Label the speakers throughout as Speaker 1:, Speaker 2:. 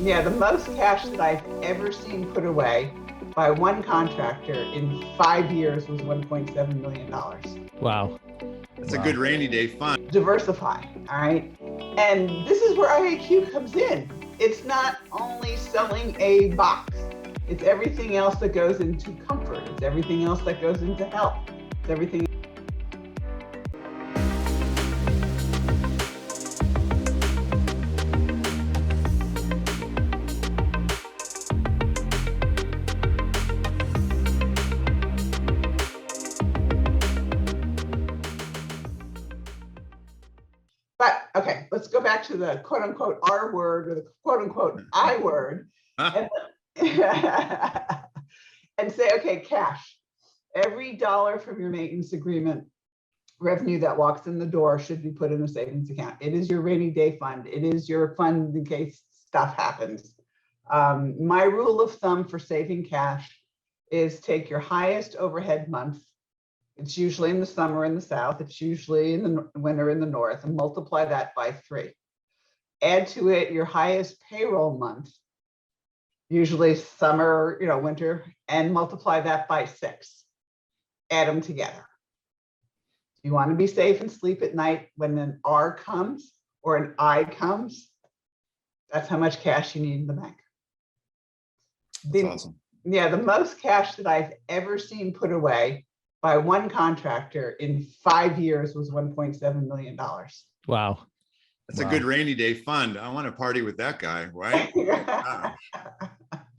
Speaker 1: Yeah, the most cash that I've ever seen put away by one contractor in 5 years was $1.7 million.
Speaker 2: Wow.
Speaker 3: That's a good rainy day fund.
Speaker 1: Diversify, all right? And this is where IAQ comes in. It's not only selling a box, it's everything else that goes into comfort. It's everything else that goes into health. It's everything. But okay, let's go back to the quote unquote R word or the quote unquote I word. And, and say, okay, cash. Every dollar from your maintenance agreement revenue that walks in the door should be put in a savings account. It is your rainy day fund. It is your fund in case stuff happens. My rule of thumb for saving cash is take your highest overhead month. It's usually in the summer in the south. It's usually in the winter in the north, and multiply that by 3. Add to it your highest payroll month, usually summer, winter, and multiply that by 6. Add them together. You want to be safe and sleep at night when an R comes or an I comes. That's how much cash you need in the bank.
Speaker 3: That's awesome.
Speaker 1: Yeah, the most cash that I've ever seen put away by one contractor in 5 years was $1.7 million.
Speaker 2: Wow.
Speaker 3: That's a good rainy day fund. I want to party with that guy, right? Wow.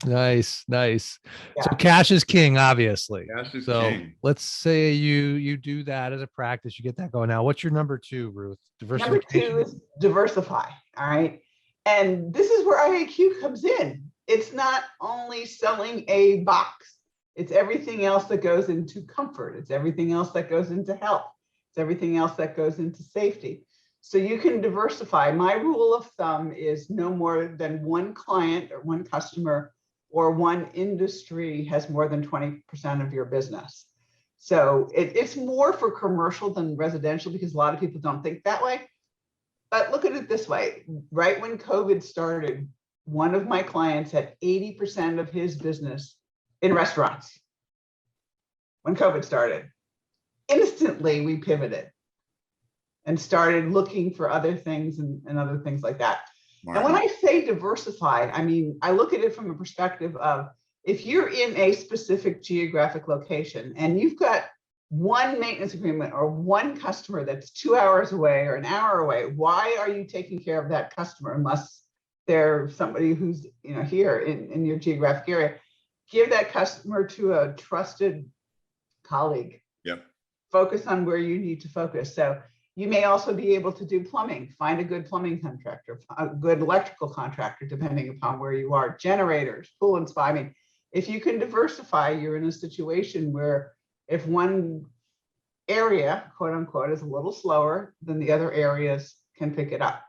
Speaker 2: Nice.
Speaker 1: Yeah.
Speaker 2: So cash is king, obviously.
Speaker 3: Cash is
Speaker 2: so
Speaker 3: king.
Speaker 2: let's say you do that as a practice, you get that going. Now, what's your number 2, Ruth?
Speaker 1: Number 2 is diversify. All right. And this is where IAQ comes in. It's not only selling a box, it's everything else that goes into comfort. It's everything else that goes into health. It's everything else that goes into safety. So you can diversify. My rule of thumb is no more than one client or one customer or one industry has more than 20% of your business. So it's more for commercial than residential because a lot of people don't think that way. But look at it this way. Right when COVID started, one of my clients had 80% of his business in restaurants. When COVID started, instantly we pivoted and started looking for other things and other things like that. Wow. And when I say diversified, I mean, I look at it from a perspective of if you're in a specific geographic location and you've got one maintenance agreement or one customer that's 2 hours away or an hour away, why are you taking care of that customer unless they're somebody who's here in your geographic area? Give that customer to a trusted colleague.
Speaker 3: Yep.
Speaker 1: Focus on where you need to focus. So you may also be able to do plumbing. Find a good plumbing contractor, a good electrical contractor, depending upon where you are. Generators, pool and spa. I mean, if you can diversify, you're in a situation where if one area, quote unquote, is a little slower, then the other areas can pick it up.